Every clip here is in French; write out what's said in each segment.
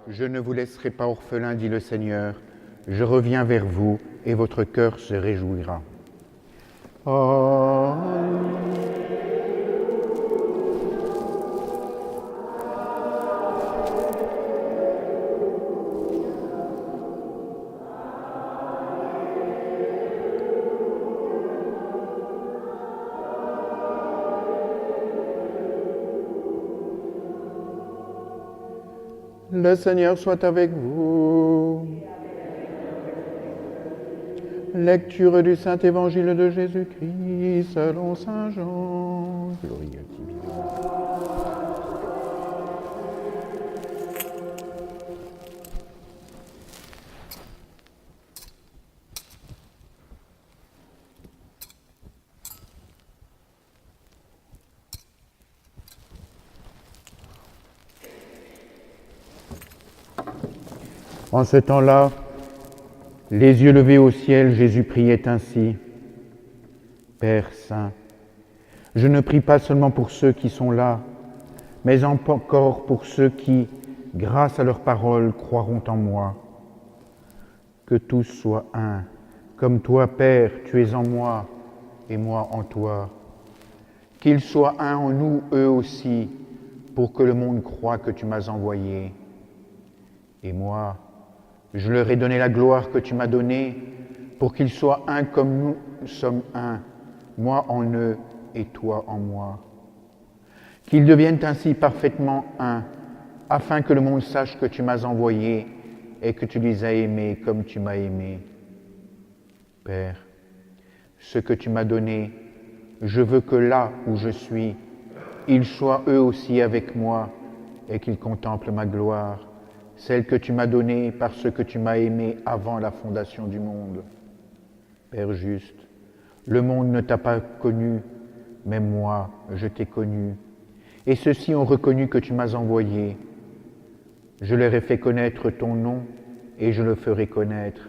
Je ne vous laisserai pas orphelin, dit le Seigneur. Je reviens vers vous et votre cœur se réjouira. Le Seigneur soit avec vous. Lecture du Saint-Évangile de Jésus-Christ selon saint Jean. Gloire à Dieu. En ce temps-là, les yeux levés au ciel, Jésus priait ainsi. Père Saint, je ne prie pas seulement pour ceux qui sont là, mais encore pour ceux qui, grâce à leur parole, croiront en moi. Que tous soient un, comme toi, Père, tu es en moi et moi en toi. Qu'ils soient un en nous, eux aussi, pour que le monde croie que tu m'as envoyé. Et moi, je leur ai donné la gloire que tu m'as donnée, pour qu'ils soient un comme nous sommes un, moi en eux et toi en moi. Qu'ils deviennent ainsi parfaitement un, afin que le monde sache que tu m'as envoyé et que tu les as aimés comme tu m'as aimé. Père, ce que tu m'as donné, je veux que là où je suis, ils soient eux aussi avec moi et qu'ils contemplent ma gloire, celle que tu m'as donnée parce que tu m'as aimé avant la fondation du monde. Père juste, le monde ne t'a pas connu, mais moi, je t'ai connu. Et ceux-ci ont reconnu que tu m'as envoyé. Je leur ai fait connaître ton nom et je le ferai connaître,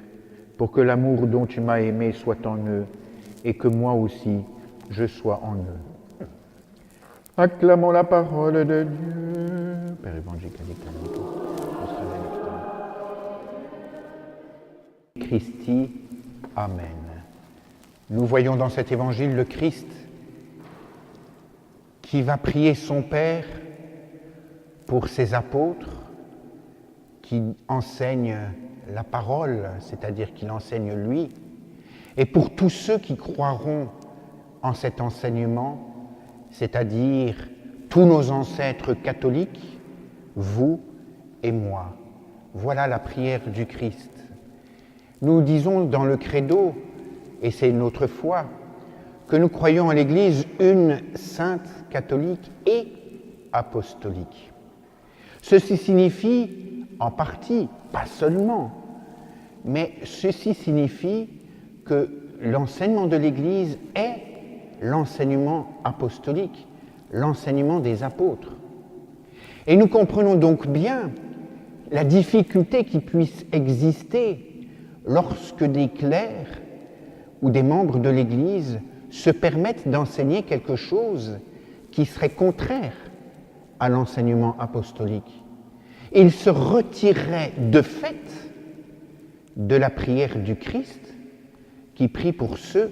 pour que l'amour dont tu m'as aimé soit en eux et que moi aussi, je sois en eux. Acclamons la parole de Dieu. Père évangélique, Christi, Amen. Nous voyons dans cet évangile le Christ qui va prier son Père pour ses apôtres, qui enseigne la parole, c'est-à-dire qu'il enseigne lui, et pour tous ceux qui croiront en cet enseignement, c'est-à-dire tous nos ancêtres catholiques, vous et moi. Voilà la prière du Christ. Nous disons dans le credo, et c'est notre foi, que nous croyons en l'Église une sainte, catholique et apostolique. Ceci signifie, en partie, pas seulement, mais ceci signifie que l'enseignement de l'Église est l'enseignement apostolique, l'enseignement des apôtres. Et nous comprenons donc bien la difficulté qui puisse exister lorsque des clercs ou des membres de l'Église se permettent d'enseigner quelque chose qui serait contraire à l'enseignement apostolique. Ils se retireraient de fait de la prière du Christ qui prie pour ceux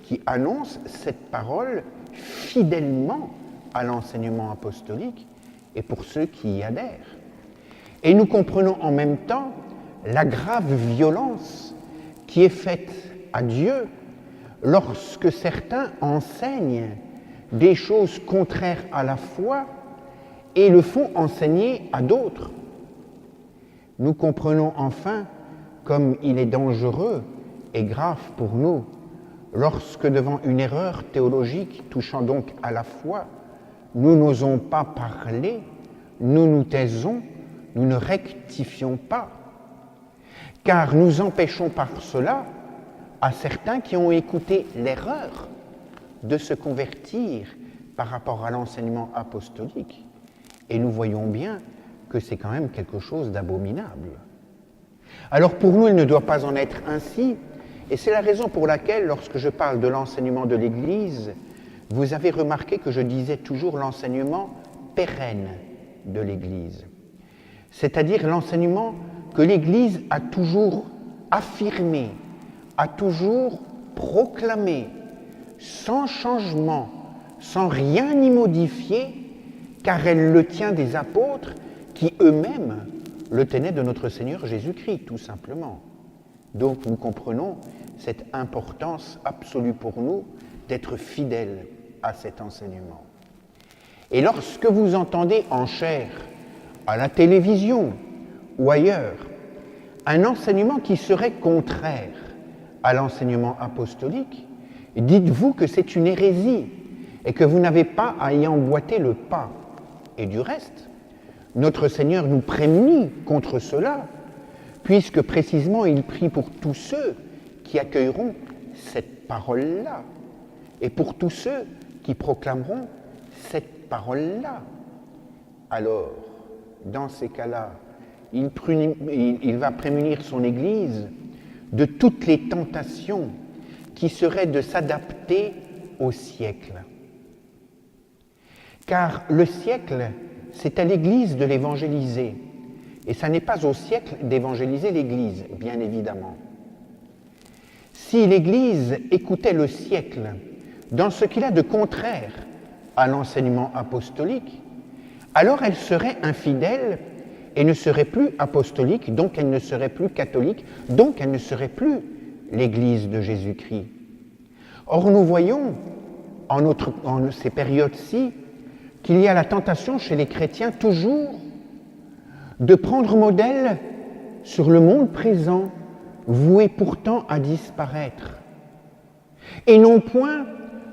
qui annoncent cette parole fidèlement à l'enseignement apostolique et pour ceux qui y adhèrent. Et nous comprenons en même temps la grave violence qui est faite à Dieu lorsque certains enseignent des choses contraires à la foi et le font enseigner à d'autres. Nous comprenons enfin comme il est dangereux et grave pour nous lorsque devant une erreur théologique touchant donc à la foi, nous n'osons pas parler, nous nous taisons, nous ne rectifions pas, car nous empêchons par cela à certains qui ont écouté l'erreur de se convertir par rapport à l'enseignement apostolique. Et nous voyons bien que c'est quand même quelque chose d'abominable. Alors pour nous, il ne doit pas en être ainsi, et c'est la raison pour laquelle, lorsque je parle de l'enseignement de l'Église, vous avez remarqué que je disais toujours l'enseignement pérenne de l'Église. c'est-à-dire l'enseignement que l'Église a toujours affirmé, a toujours proclamé, sans changement, sans rien y modifier, car elle le tient des apôtres qui eux-mêmes le tenaient de notre Seigneur Jésus-Christ, tout simplement. Donc nous comprenons cette importance absolue pour nous d'être fidèles à cet enseignement. Et lorsque vous entendez en chair, à la télévision ou ailleurs, un enseignement qui serait contraire à l'enseignement apostolique, dites-vous que c'est une hérésie et que vous n'avez pas à y emboîter le pas. Et du reste, notre Seigneur nous prémunit contre cela, puisque précisément il prie pour tous ceux qui accueilleront cette parole-là, et pour tous ceux qui proclameront cette parole-là. Alors, dans ces cas-là, il va prémunir son Église de toutes les tentations qui seraient de s'adapter au siècle. Car le siècle, c'est à l'Église de l'évangéliser. Et ça n'est pas au siècle d'évangéliser l'Église, bien évidemment. Si l'Église écoutait le siècle dans ce qu'il a de contraire à l'enseignement apostolique, alors elle serait infidèle et ne serait plus apostolique, donc elle ne serait plus catholique, donc elle ne serait plus l'Église de Jésus-Christ. Or, nous voyons, en ces périodes-ci, qu'il y a la tentation chez les chrétiens toujours de prendre modèle sur le monde présent, voué pourtant à disparaître, et non point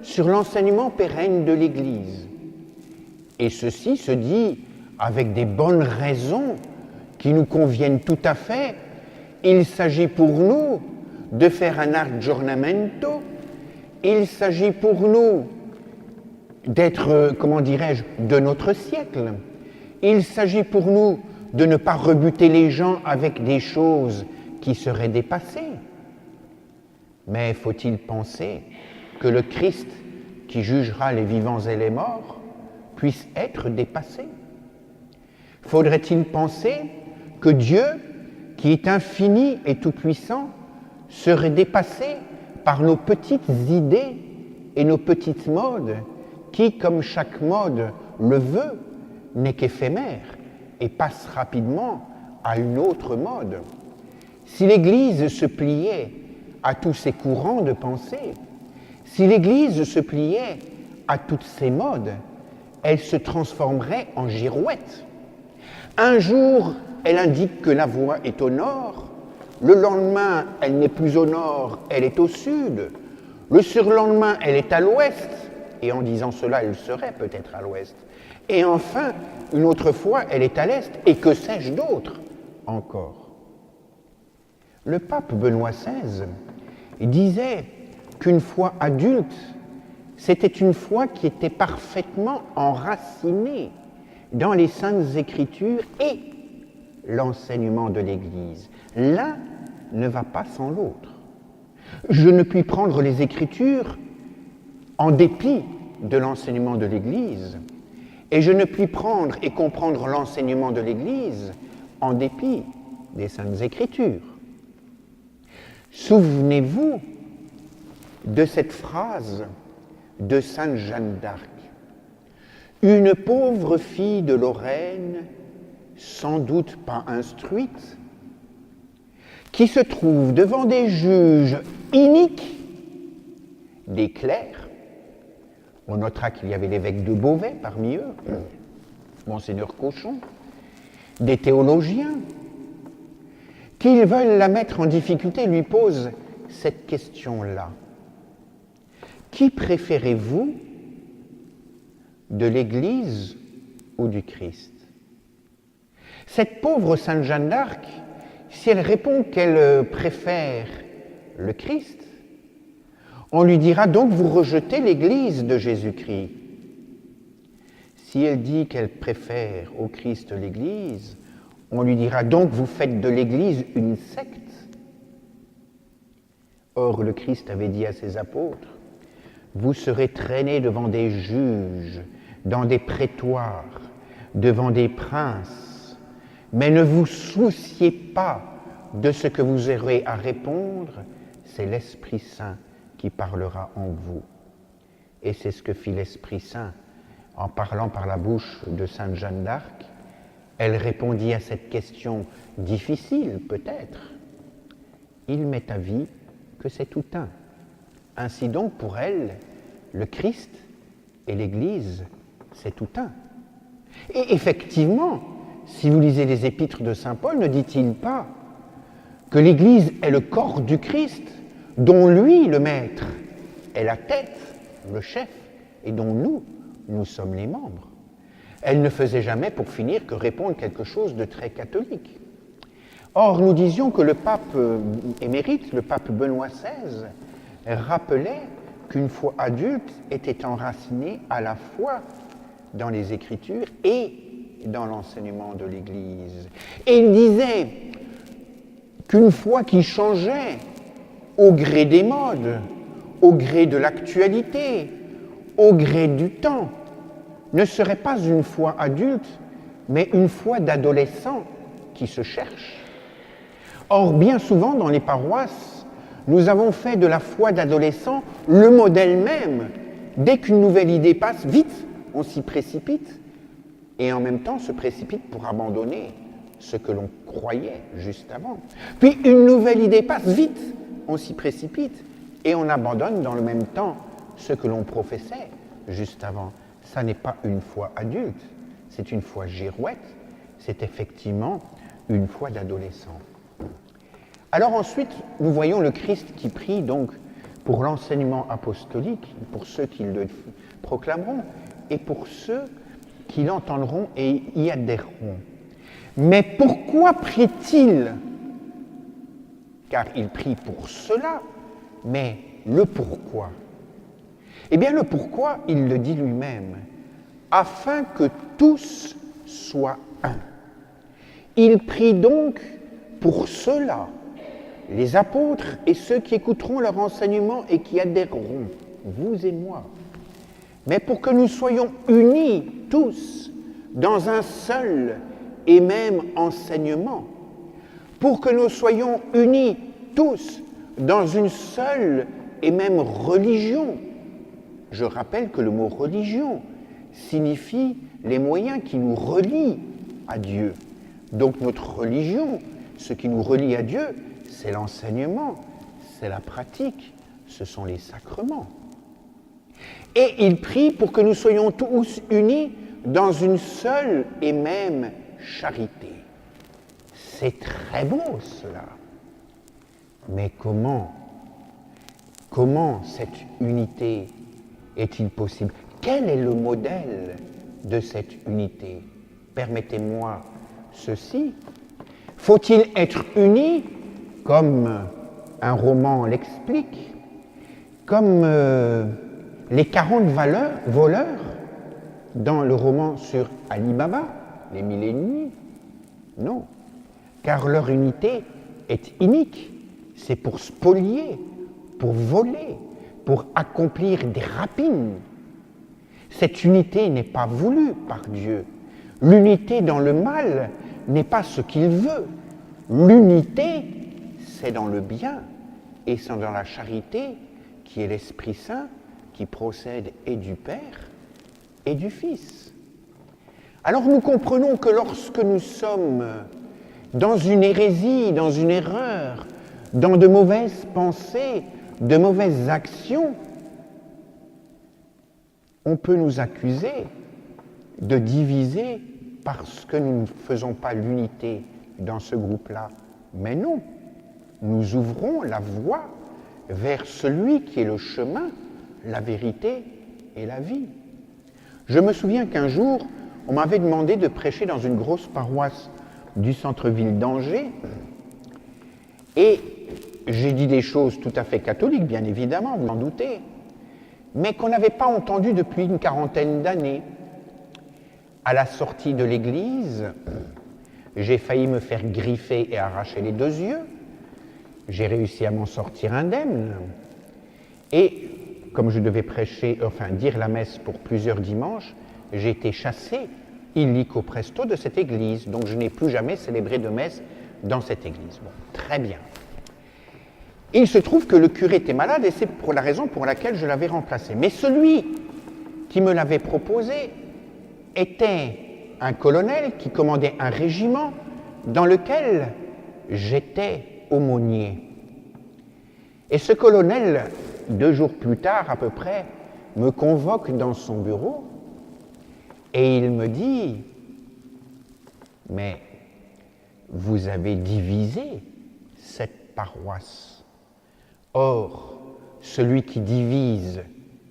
sur l'enseignement pérenne de l'Église. Et ceci se dit avec des bonnes raisons qui nous conviennent tout à fait. Il s'agit pour nous de faire un aggiornamento, il s'agit pour nous d'être, de notre siècle. Il s'agit pour nous de ne pas rebuter les gens avec des choses qui seraient dépassées. Mais faut-il penser que le Christ, qui jugera les vivants et les morts, puisse être dépassé? Faudrait-il penser que Dieu, qui est infini et tout-puissant, serait dépassé par nos petites idées et nos petites modes, qui, comme chaque mode le veut, n'est qu'éphémère et passe rapidement à une autre mode? Si l'Église se pliait à tous ces courants de pensée, si l'Église se pliait à toutes ces modes, elle se transformerait en girouette. Un jour, elle indique que la voie est au nord, le lendemain, elle n'est plus au nord, elle est au sud, le surlendemain, elle est à l'ouest, et en disant cela, elle serait peut-être à l'ouest, et enfin, une autre fois, elle est à l'est, et que sais-je d'autre encore? Le pape Benoît XVI disait qu'une foi adulte, c'était une foi qui était parfaitement enracinée dans les Saintes Écritures et l'enseignement de l'Église. L'un ne va pas sans l'autre. Je ne puis prendre les Écritures en dépit de l'enseignement de l'Église, et je ne puis prendre et comprendre l'enseignement de l'Église en dépit des Saintes Écritures. Souvenez-vous de cette phrase de Sainte Jeanne d'Arc. Une pauvre fille de Lorraine, sans doute pas instruite, qui se trouve devant des juges iniques, des clercs. On notera qu'il y avait l'évêque de Beauvais parmi eux, Monseigneur Cochon, des théologiens, qui veulent la mettre en difficulté, lui posent cette question-là. Qui préférez-vous, de l'Église ou du Christ? Cette pauvre Sainte Jeanne d'Arc, si elle répond qu'elle préfère le Christ, on lui dira donc vous rejetez l'Église de Jésus-Christ. Si elle dit qu'elle préfère au Christ l'Église, on lui dira donc vous faites de l'Église une secte. Or le Christ avait dit à ses apôtres, vous serez traînés devant des juges, dans des prétoires, devant des princes, Mais ne vous souciez pas de ce que vous aurez à répondre, c'est l'Esprit Saint qui parlera en vous. Et c'est ce que fit l'Esprit Saint en parlant par la bouche de Sainte Jeanne d'Arc. Elle répondit à cette question difficile peut-être. Il m'est avis que c'est tout un. Ainsi donc pour elle, le Christ et l'Église, c'est tout un. Et effectivement, si vous lisez les épîtres de saint Paul, ne dit-il pas que l'Église est le corps du Christ, dont lui, le Maître, est la tête, le chef, et dont nous sommes les membres. Elle ne faisait jamais, pour finir, que répondre quelque chose de très catholique. Or, nous disions que le pape émérite, le pape Benoît XVI, rappelait qu'une foi adulte était enracinée à la fois dans les Écritures et dans l'enseignement de l'Église. Et il disait qu'une foi qui changeait au gré des modes, au gré de l'actualité, au gré du temps, ne serait pas une foi adulte, mais une foi d'adolescent qui se cherche. Or, bien souvent, dans les paroisses, nous avons fait de la foi d'adolescent le modèle même. Dès qu'une nouvelle idée passe, vite, on s'y précipite, et en même temps se précipite pour abandonner ce que l'on croyait juste avant. Puis une nouvelle idée passe, vite, on s'y précipite, et on abandonne dans le même temps ce que l'on professait juste avant. Ça n'est pas une foi adulte, c'est une foi girouette, c'est effectivement une foi d'adolescent. Alors ensuite, nous voyons le Christ qui prie donc pour l'enseignement apostolique, pour ceux qui le proclameront, et pour ceux qui l'entendront et y adhéreront. Mais pourquoi prie-t-il? Car il prie pour cela, mais le pourquoi? Eh bien, le pourquoi, il le dit lui-même, afin que tous soient un. Il prie donc pour cela, les apôtres et ceux qui écouteront leur enseignement et qui adhéreront, vous et moi, mais pour que nous soyons unis tous dans un seul et même enseignement, pour que nous soyons unis tous dans une seule et même religion. Je rappelle que le mot religion signifie les moyens qui nous relient à Dieu. Donc notre religion, ce qui nous relie à Dieu, c'est l'enseignement, c'est la pratique, ce sont les sacrements. Et il prie pour que nous soyons tous unis dans une seule et même charité. C'est très beau cela. Mais comment cette unité est-il possible? Quel est le modèle de cette unité? Permettez-moi ceci. Faut-il être unis, comme un roman l'explique, comme les 40 voleurs dans le roman sur Ali Baba, les 1000 et une nuits? Non, car leur unité est inique. C'est pour spolier, pour voler, pour accomplir des rapines. Cette unité n'est pas voulue par Dieu. L'unité dans le mal n'est pas ce qu'il veut. L'unité, c'est dans le bien et c'est dans la charité qui est l'Esprit Saint qui procède et du Père et du Fils. Alors nous comprenons que lorsque nous sommes dans une hérésie, dans une erreur, dans de mauvaises pensées, de mauvaises actions, on peut nous accuser de diviser parce que nous ne faisons pas l'unité dans ce groupe-là. Mais non, nous ouvrons la voie vers celui qui est le chemin, la vérité et la vie. Je me souviens qu'un jour, on m'avait demandé de prêcher dans une grosse paroisse du centre-ville d'Angers, et j'ai dit des choses tout à fait catholiques, bien évidemment, vous en doutez, mais qu'on n'avait pas entendu depuis une quarantaine d'années. À la sortie de l'église, j'ai failli me faire griffer et arracher les 2 yeux. J'ai réussi à m'en sortir indemne. Et comme je devais prêcher, dire la messe pour plusieurs dimanches, j'ai été chassé illico presto de cette église. Donc je n'ai plus jamais célébré de messe dans cette église. Bon, très bien. Il se trouve que le curé était malade et c'est pour la raison pour laquelle je l'avais remplacé. Mais celui qui me l'avait proposé était un colonel qui commandait un régiment dans lequel j'étais aumônier. Et ce colonel, 2 jours plus tard à peu près, me convoque dans son bureau et il me dit « Mais vous avez divisé cette paroisse. Or, celui qui divise,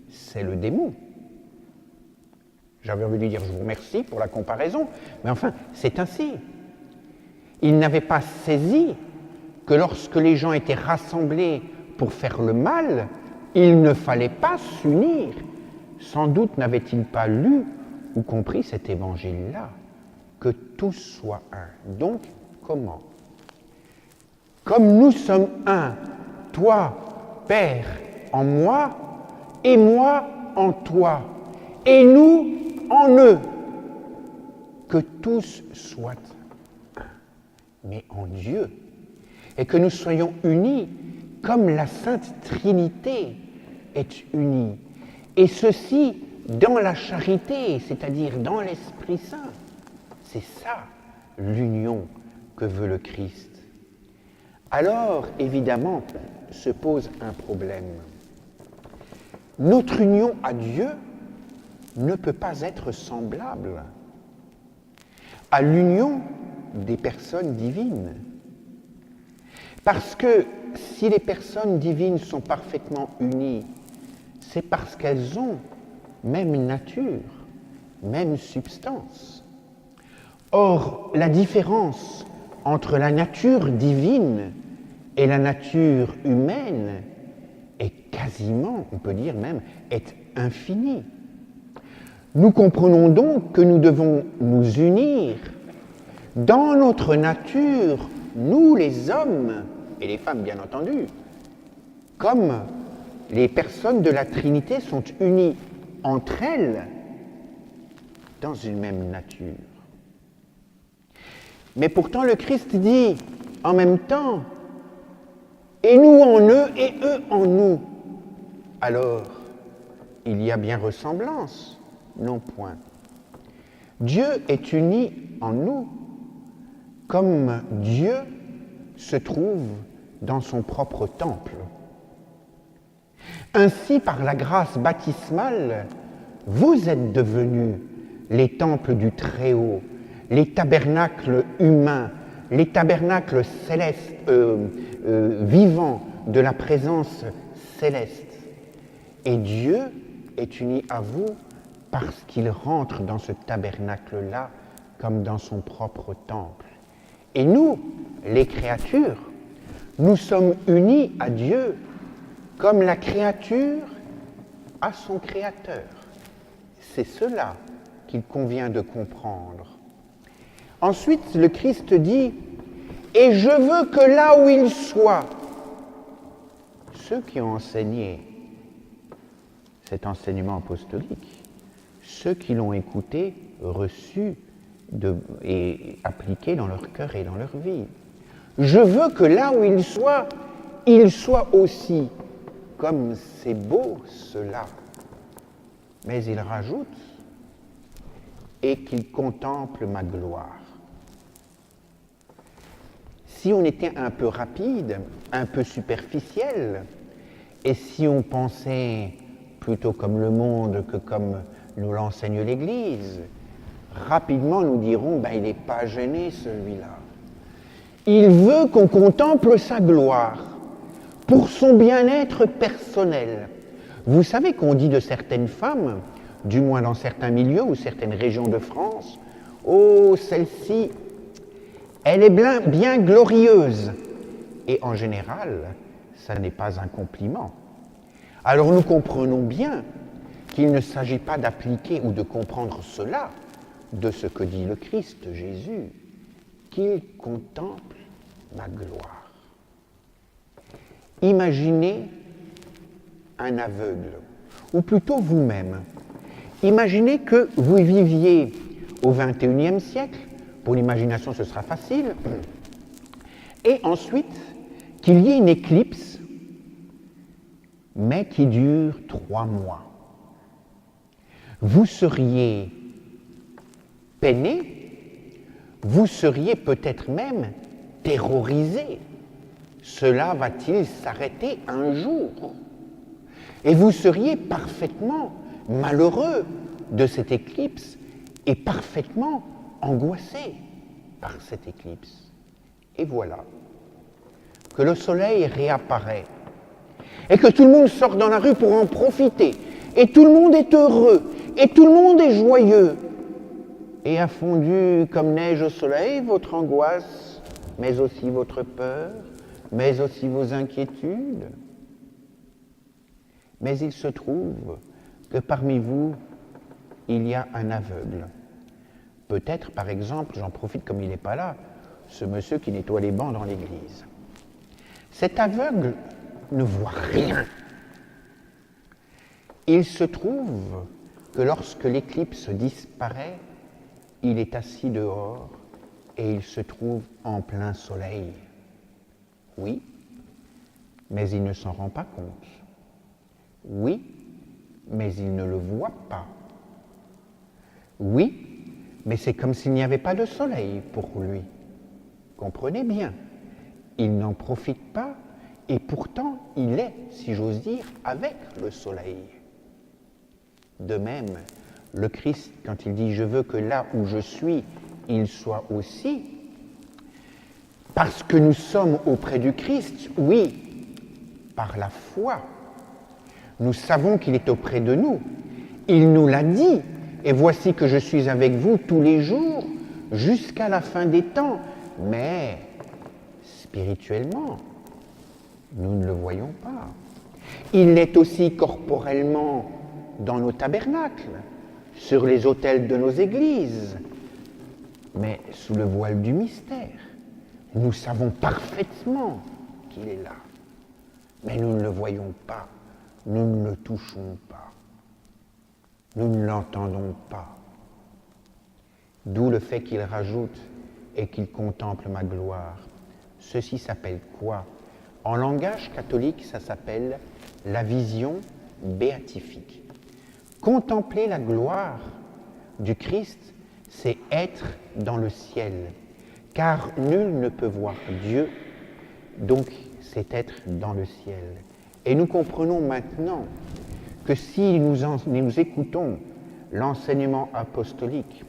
c'est le démon. » J'avais envie de lui dire « Je vous remercie pour la comparaison, mais enfin, c'est ainsi. » Il n'avait pas saisi que lorsque les gens étaient rassemblés pour faire le mal, il ne fallait pas s'unir. Sans doute n'avait-il pas lu ou compris cet évangile-là, que tous soient un. Donc, comment? Comme nous sommes un, toi, Père, en moi, et moi en toi, et nous en eux, que tous soient un, mais en Dieu, et que nous soyons unis comme la Sainte Trinité est unie, et ceci dans la charité, c'est-à-dire dans l'Esprit Saint. C'est ça l'union que veut le Christ. Alors, évidemment, se pose un problème. Notre union à Dieu ne peut pas être semblable à l'union des personnes divines. Parce que si les personnes divines sont parfaitement unies, c'est parce qu'elles ont même nature, même substance. Or, la différence entre la nature divine et la nature humaine est quasiment, on peut dire même, est infinie. Nous comprenons donc que nous devons nous unir dans notre nature, nous les hommes, et les femmes bien entendu, comme les personnes de la Trinité sont unies entre elles dans une même nature. Mais pourtant le Christ dit en même temps, et nous en eux et eux en nous. Alors, il y a bien ressemblance? Non point. Dieu est uni en nous, comme Dieu se trouve dans son propre temple. Ainsi, par la grâce baptismale, vous êtes devenus les temples du Très-Haut, les tabernacles humains, les tabernacles célestes, vivants de la présence céleste. Et Dieu est uni à vous parce qu'il rentre dans ce tabernacle-là comme dans son propre temple. Et nous, les créatures, nous sommes unis à Dieu comme la créature à son Créateur. C'est cela qu'il convient de comprendre. Ensuite, le Christ dit « Et je veux que là où il soit », ceux qui ont enseigné cet enseignement apostolique, ceux qui l'ont écouté, reçu et appliqué dans leur cœur et dans leur vie. Je veux que là où il soit aussi, comme c'est beau cela. Mais il rajoute, et qu'il contemple ma gloire. Si on était un peu rapide, un peu superficiel, et si on pensait plutôt comme le monde que comme nous l'enseigne l'Église, rapidement nous dirons, il n'est pas gêné celui-là. Il veut qu'on contemple sa gloire pour son bien-être personnel. Vous savez qu'on dit de certaines femmes, du moins dans certains milieux ou certaines régions de France, « Oh, celle-ci, elle est bien glorieuse !» Et en général, ça n'est pas un compliment. Alors nous comprenons bien qu'il ne s'agit pas d'appliquer ou de comprendre cela de ce que dit le Christ Jésus, qu'il contemple ma gloire. Imaginez un aveugle, ou plutôt vous-même. Imaginez que vous viviez au XXIe siècle. Pour l'imagination, ce sera facile. Et ensuite, qu'il y ait une éclipse, mais qui dure 3 mois. Vous seriez peiné, vous seriez peut-être même terrorisé. Cela va-t-il s'arrêter un jour? Et vous seriez parfaitement malheureux de cette éclipse et parfaitement angoissé par cette éclipse. Et voilà que le soleil réapparaît et que tout le monde sort dans la rue pour en profiter et tout le monde est heureux et tout le monde est joyeux. Et a fondu comme neige au soleil votre angoisse, mais aussi votre peur, mais aussi vos inquiétudes. Mais il se trouve que parmi vous, il y a un aveugle. Peut-être, par exemple, j'en profite comme il n'est pas là, ce monsieur qui nettoie les bancs dans l'église. Cet aveugle ne voit rien. Il se trouve que lorsque l'éclipse disparaît, il est assis dehors et il se trouve en plein soleil. Oui, mais il ne s'en rend pas compte. Oui, mais il ne le voit pas. Oui, mais c'est comme s'il n'y avait pas de soleil pour lui. Comprenez bien, il n'en profite pas et pourtant il est, si j'ose dire, avec le soleil. De même, le Christ, quand il dit « je veux que là où je suis, il soit aussi », parce que nous sommes auprès du Christ, oui, par la foi. Nous savons qu'il est auprès de nous. Il nous l'a dit. Et voici que je suis avec vous tous les jours, jusqu'à la fin des temps. Mais, spirituellement, nous ne le voyons pas. Il est aussi corporellement dans nos tabernacles, sur les autels de nos églises, mais sous le voile du mystère. Nous savons parfaitement qu'il est là, mais nous ne le voyons pas, nous ne le touchons pas, nous ne l'entendons pas. D'où le fait qu'il rajoute et qu'il contemple ma gloire. Ceci s'appelle quoi? En langage catholique, ça s'appelle la vision béatifique. Contempler la gloire du Christ, c'est être dans le ciel, car nul ne peut voir Dieu, donc c'est être dans le ciel. Et nous comprenons maintenant que si nous écoutons l'enseignement apostolique,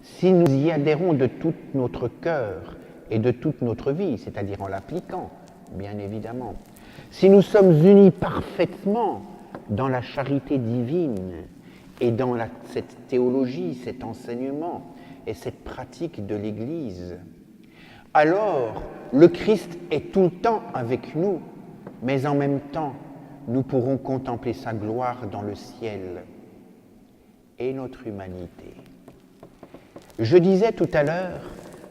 si nous y adhérons de tout notre cœur et de toute notre vie, c'est-à-dire en l'appliquant, bien évidemment, si nous sommes unis parfaitement dans la charité divine et dans cette théologie, cet enseignement et cette pratique de l'Église, alors le Christ est tout le temps avec nous, mais en même temps, nous pourrons contempler sa gloire dans le ciel et notre humanité. Je disais tout à l'heure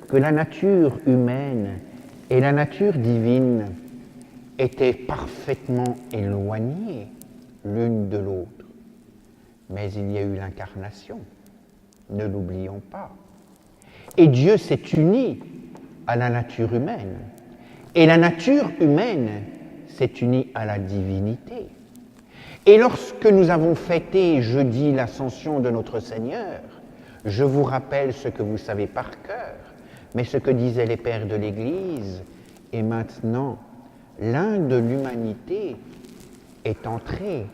que la nature humaine et la nature divine étaient parfaitement éloignées l'une de l'autre. Mais il y a eu l'incarnation, ne l'oublions pas. Et Dieu s'est uni à la nature humaine. Et la nature humaine s'est unie à la divinité. Et lorsque nous avons fêté jeudi l'ascension de notre Seigneur, je vous rappelle ce que vous savez par cœur, mais ce que disaient les pères de l'Église, et maintenant, l'un de l'humanité est entré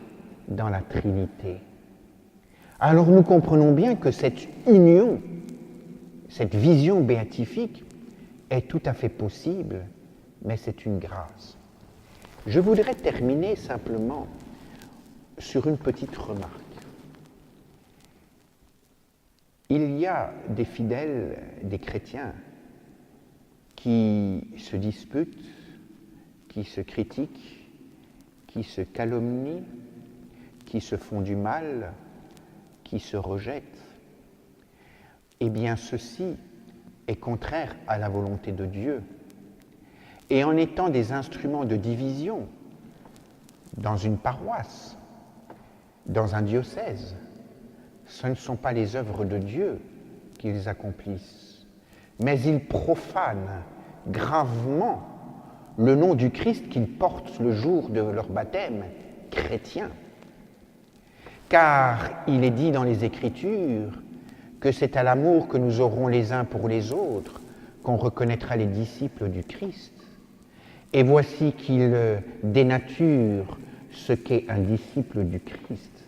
dans la Trinité. Alors nous comprenons bien que cette union, cette vision béatifique est tout à fait possible, mais c'est une grâce. Je voudrais terminer simplement sur une petite remarque. Il y a des fidèles, des chrétiens, qui se disputent, qui se critiquent, qui se calomnient, qui se font du mal, qui se rejettent. Eh bien, ceci est contraire à la volonté de Dieu. Et en étant des instruments de division dans une paroisse, dans un diocèse, ce ne sont pas les œuvres de Dieu qu'ils accomplissent, mais ils profanent gravement le nom du Christ qu'ils portent le jour de leur baptême chrétien. Car il est dit dans les Écritures que c'est à l'amour que nous aurons les uns pour les autres qu'on reconnaîtra les disciples du Christ. Et voici qu'il dénature ce qu'est un disciple du Christ.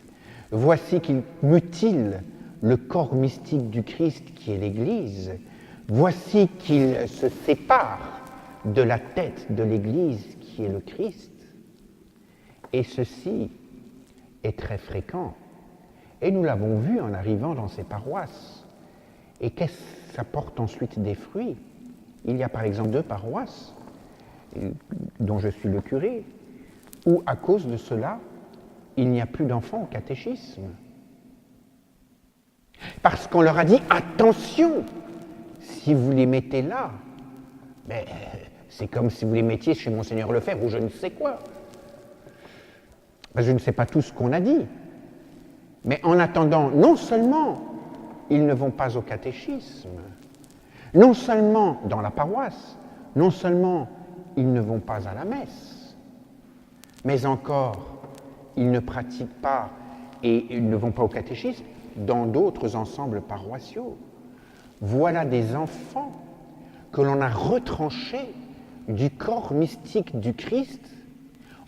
Voici qu'il mutile le corps mystique du Christ qui est l'Église. Voici qu'il se sépare de la tête de l'Église qui est le Christ. Et ceci est très fréquent. Et nous l'avons vu en arrivant dans ces paroisses. Et ça porte ensuite des fruits. Il y a par exemple 2 paroisses dont je suis le curé, où à cause de cela, il n'y a plus d'enfants au catéchisme. Parce qu'on leur a dit, attention, si vous les mettez là, ben, c'est comme si vous les mettiez chez Monseigneur Lefebvre ou je ne sais quoi. Ben, je ne sais pas tout ce qu'on a dit. Mais en attendant, non seulement ils ne vont pas au catéchisme, non seulement dans la paroisse, non seulement ils ne vont pas à la messe, mais encore, ils ne pratiquent pas et ils ne vont pas au catéchisme dans d'autres ensembles paroissiaux. Voilà des enfants que l'on a retranchés du corps mystique du Christ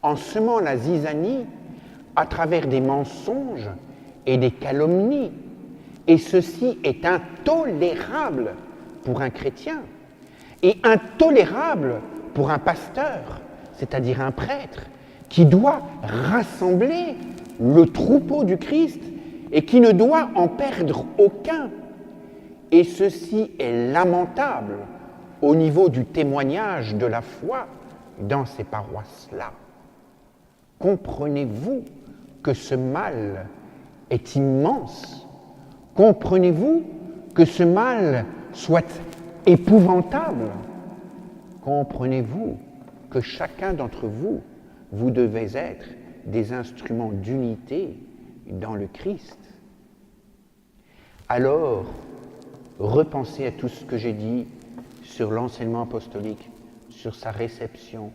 en semant la zizanie à travers des mensonges et des calomnies. Et ceci est intolérable pour un chrétien et intolérable pour un pasteur, c'est-à-dire un prêtre, qui doit rassembler le troupeau du Christ et qui ne doit en perdre aucun. Et ceci est lamentable au niveau du témoignage de la foi dans ces paroisses-là. Comprenez-vous que ce mal est immense? Comprenez-vous que ce mal soit épouvantable? Comprenez-vous que chacun d'entre vous, vous devez être des instruments d'unité dans le Christ? Alors, repensez à tout ce que j'ai dit sur l'enseignement apostolique, sur sa réception,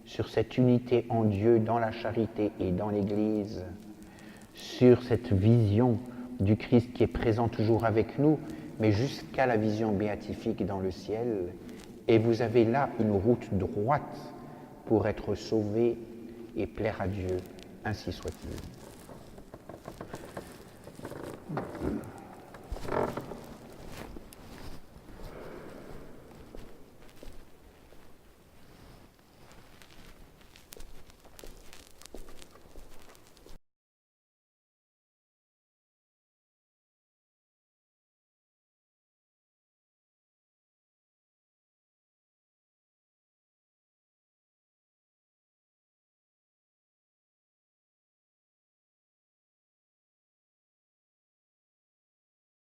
sur cette unité en Dieu dans la charité et dans l'Église, sur cette vision du Christ qui est présent toujours avec nous, mais jusqu'à la vision béatifique dans le ciel. Et vous avez là une route droite pour être sauvé et plaire à Dieu. Ainsi soit-il.